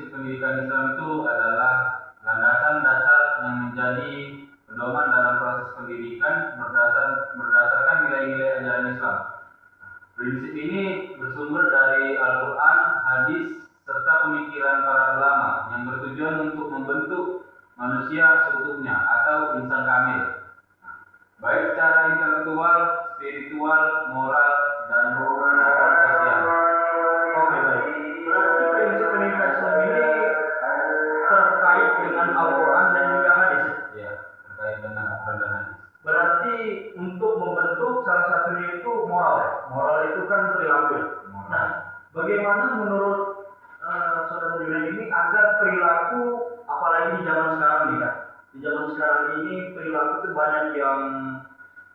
prinsip pendidikan Islam itu adalah landasan dasar yang menjadi pedoman dalam proses pendidikan berdasarkan nilai-nilai ajaran Islam. Prinsip ini bersumber dari Al-Quran, hadis, serta pemikiran para ulama yang bertujuan untuk membentuk manusia seutuhnya atau insan kamil, baik secara intelektual, spiritual, moral, dan sosial. Oke, baik. Berarti prinsip pendidikan Islam ini terkait dengan Al-Quran dan juga hadis. Ya, terkait dengan Al-Quran dan hadis. Berarti untuk membentuk salah satunya itu moral. Moral itu kan perilaku. Nah, bagaimana menurut saudara Julian ini agar perilaku, apalagi di zaman sekarang nih Kak, di zaman sekarang ini perilaku itu banyak yang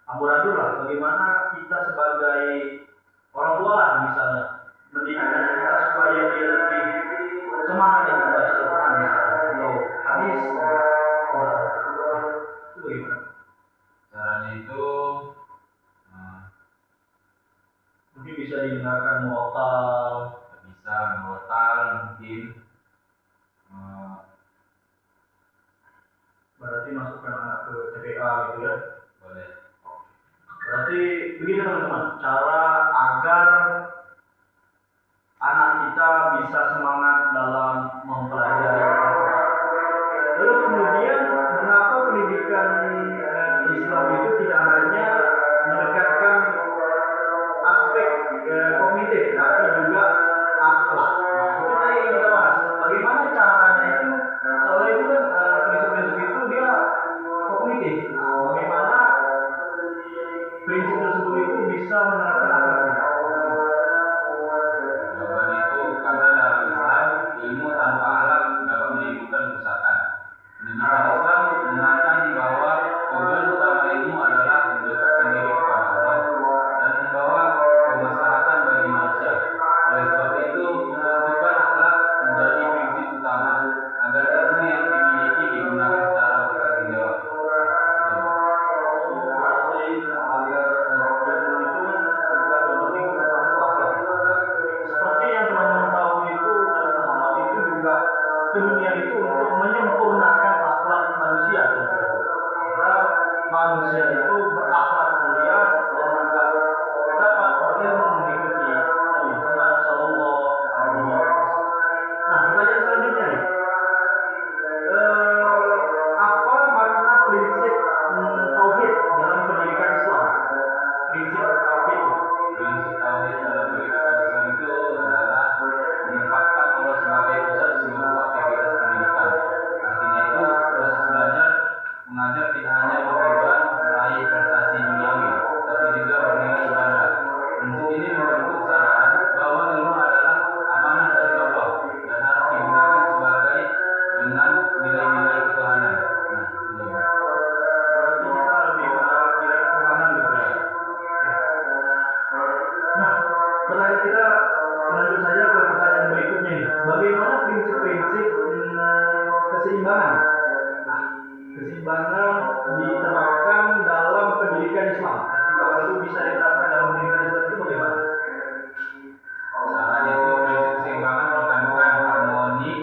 amburadul lah. Bagaimana kita sebagai orang tua lah misalnya mendidik anak kita supaya dia lebih semangat dan membaca Al-Quran misalnya atau hadis. Itu bagaimana? Caranya itu Mungkin bisa didengarkan murotal, bisa murotal mungkin. Berarti masukkan anak ke TPA gitu ya. Boleh. Berarti begini teman-teman, cara agar anak kita bisa semangat dalam mempelajari Al-Quran. Lalu kemudian mengapa pendidikan Islam itu tidak hanya mendekatkan aspek kognitif, tapi juga akhlak. Itu tadi yang kita bahas. Bagaimana caranya itu? Soalnya itu kan prinsip-prinsip itu dia kognitif. Nah, bagaimana prinsip tersebut itu bisa menerapkan akhlak? Jawaban itu karena dalam Islam ilmu tanpa akhlak dapat menimbulkan kerusakan. Pendidikan Islam mengatakan bahwa tujuan utama ilmu adalah mendekatkan diri kepada Allah dan membawa kemaslahatan bagi manusia. Oleh sebab itu, pembentukan akhlak menjadi prinsip utama agar ilmu yang dimiliki digunakan secara bertanggung jawab. Berarti agar ilmu itu kan juga penting tentang akhlak. Seperti yang teman-teman tahu itu dan Muhammad itu juga dunia itu untuk menyempurnakan akhlak manusia. Agar manusia itu berakhlak mulia dan juga dapat berilmu mengikuti Nabi Muhammad Sallallahu Alaihi Wasallam. Nah, pertanyaan selanjutnya nih, apa makna prinsip tauhid dalam pendidikan Islam? Prinsip tauhid. Prinsip tauhid dalam pendidikan Islam itu adalah menempatkan Allah sebagai pusat seluruh aktivitas pendidikan. Artinya itu proses belajar mengajar tidak hanya bertujuan meraih prestasi duniawi, tapi juga bernilai ibadah. Prinsip ini membentuk kesadaran bahwa ilmu adalah amanah dari Allah dan harus digunakan sebagai dengan nilai-nilai ketuhanan. Nah, ini. Berarti kita lebih berharap nilai ketuhanan gitu ya. Nah, setelah kita lanjut saja ke pertanyaan berikutnya nih. Bagaimana prinsip-prinsip keseimbangan? Nah, keseimbangan diterapkan dalam pendidikan Islam. Keseimbangan itu bisa diterapkan dalam pendidikan Islam itu bagaimana? Caranya itu prinsip keseimbangan mengandungkan harmoni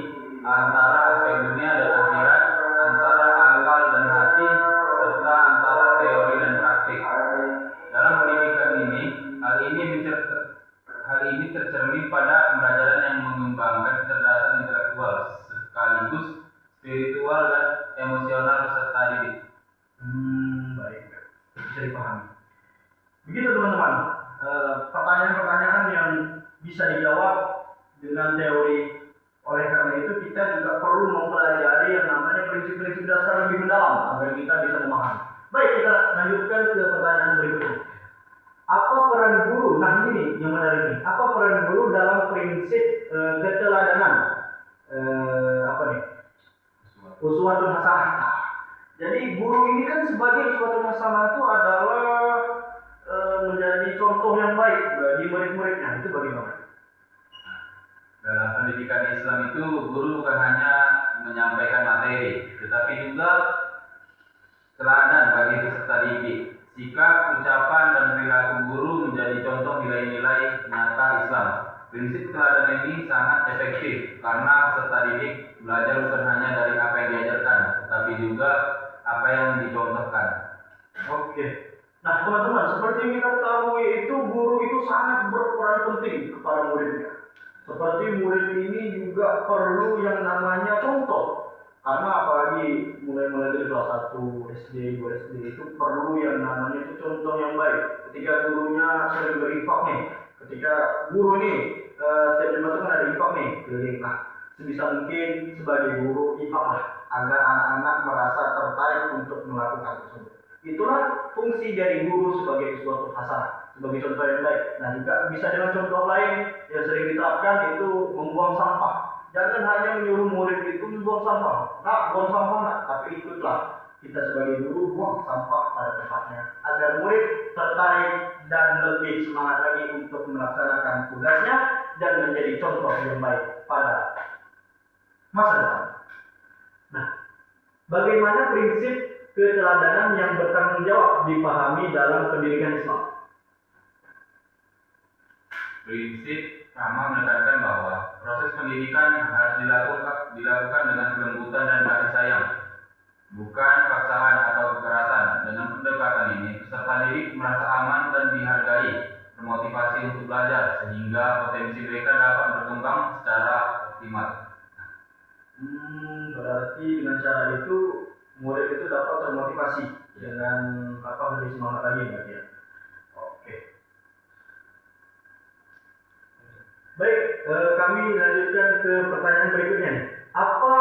antara aspek dunia dan akhirat, antara akal dan hati, serta antara teori dan praktik. Dalam pendidikan ini, hal ini tercermin pada pembelajaran yang mengembangkan kecerdasan intelektual sekaligus spiritual dan emosional peserta didik. Baik, bisa dipahami. Begitu teman-teman, pertanyaan-pertanyaan yang bisa dijawab dengan teori. Oleh karena itu kita juga perlu mempelajari yang namanya prinsip-prinsip dasar lebih mendalam agar kita bisa memahami. Baik, kita lanjutkan ke pertanyaan berikutnya. Apa peran guru? Nah, ini yang menarik nih. Apa peran guru dalam prinsip keteladanan? Apa nih? Uswatun hasanah. Jadi guru ini kan sebagai uswatun hasanah itu adalah menjadi contoh yang baik bagi murid-muridnya. Itu bagaimana? Dalam pendidikan Islam itu guru bukan hanya menyampaikan materi, tetapi juga teladan bagi peserta didik. Sikap, ucapan, dan perilaku guru menjadi contoh nilai-nilai nyata Islam. Prinsip teladan ini sangat efektif karena peserta didik belajar bukan hanya dari apa yang diajarkan, tetapi juga apa yang dicontohkan. Oke. Nah, teman-teman, seperti yang kita ketahui itu guru itu sangat berperan penting kepada muridnya. Seperti murid ini juga perlu yang namanya contoh. Karena apalagi mulai dari kelas 1 SD, 2 SD itu perlu yang namanya itu contoh yang baik. Ketika gurunya sering berinfak nih, ketika guru nih setiap Jumat itu kan ada infak nih, keliling. Nah, sebisa mungkin sebagai guru infaklah agar anak-anak merasa tertarik untuk melakukan tersebut. Itulah fungsi dari guru sebagai suatu hasanah, sebagai contoh yang baik. Nah, juga bisa dengan contoh lain yang sering diterapkan itu membuang sampah. Jangan hanya menyuruh murid itu membuang sampah. Nah, buang sampah nak, tapi ikutlah kita sebagai guru buang sampah pada tempatnya agar murid tertarik dan lebih semangat lagi untuk melaksanakan tugasnya dan menjadi contoh yang baik pada masa depan. Nah, bagaimana prinsip keteladanan yang bertanggung jawab dipahami dalam pendidikan Islam? Prinsip Rama menekankan bahwa proses pendidikan harus dilakukan dengan kelembutan dan kasih sayang, bukan paksaan atau kekerasan. Dengan pendekatan ini, peserta didik merasa aman dan dihargai, termotivasi untuk belajar, sehingga potensi mereka dapat berkembang secara optimal. Berarti dengan cara itu murid itu dapat termotivasi dengan lebih semangat lagi berarti ya. Oke. Baik, kami lanjutkan ke pertanyaan berikutnya. Apa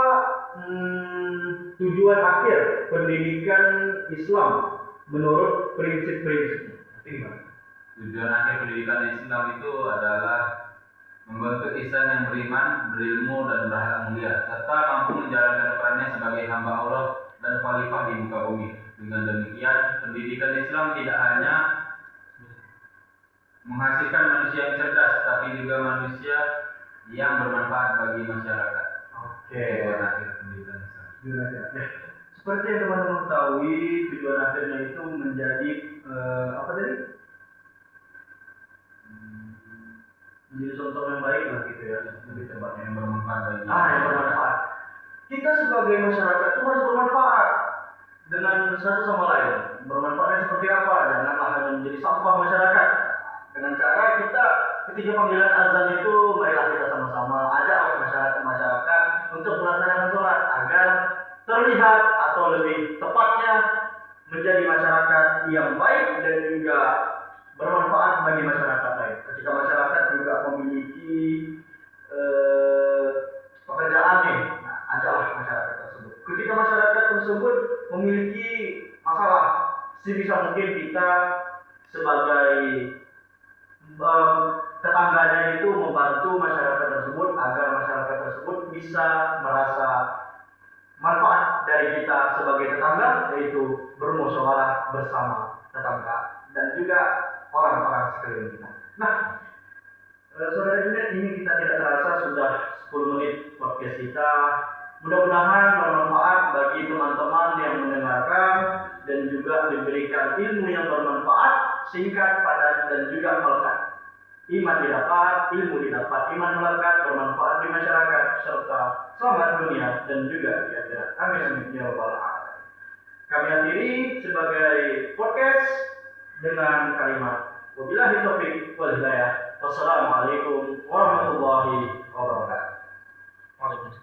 tujuan akhir pendidikan Islam menurut prinsip-prinsipnya? Tujuan akhir pendidikan Islam itu adalah membentuk insan yang beriman, berilmu, dan berakhlak mulia, serta mampu menjalankan perannya sebagai hamba Allah dan khalifah di muka bumi. Dengan demikian, pendidikan Islam tidak hanya menghasilkan manusia yang cerdas, tapi juga manusia yang bermanfaat bagi masyarakat. Oke. Tujuan akhir pendidikan Islam. Ya. Seperti yang teman-teman ketahui, tujuan akhirnya itu menjadi apa tadi? Menjadi contoh yang baik lah gitu ya, lebih tepatnya yang bermanfaat bagi yang bermanfaat. Kita sebagai masyarakat itu harus bermanfaat dengan satu sama lain. Bermanfaatnya seperti apa? Janganlah hanya menjadi sampah masyarakat. Dengan cara kita ketika panggilan azan itu marilah kita sama-sama ajak masyarakat untuk melaksanakan sholat agar terlihat atau lebih tepatnya menjadi masyarakat yang baik dan juga bermanfaat bagi masyarakat lain. Ketika masyarakat juga memiliki pekerjaan nih, nah, ajaklah masyarakat tersebut. Ketika masyarakat tersebut memiliki masalah, sebisa mungkin kita sebagai tetangganya itu membantu masyarakat tersebut agar masyarakat tersebut bisa merasa manfaat dari kita sebagai tetangga, yaitu bermusyawarah bersama tetangga dan juga orang-orang sekeliling kita. Nah, saudara Junet, ini kita tidak terasa sudah 10 menit podcast kita. Mudah-mudahan bermanfaat bagi teman-teman yang mendengarkan dan juga diberikan ilmu yang bermanfaat, singkat, padat, dan juga melekat. Iman didapat, ilmu didapat, iman melekat, bermanfaat di masyarakat, serta selamat dunia dan juga di akhirat. Amin amin ya rabbal alamin. Kami akhiri sebagai podcast dengan kalimat wabillahi taufiq wal hidayah. Wassalamualaikum warahmatullahi wabarakatuh. Waalaikumsalam.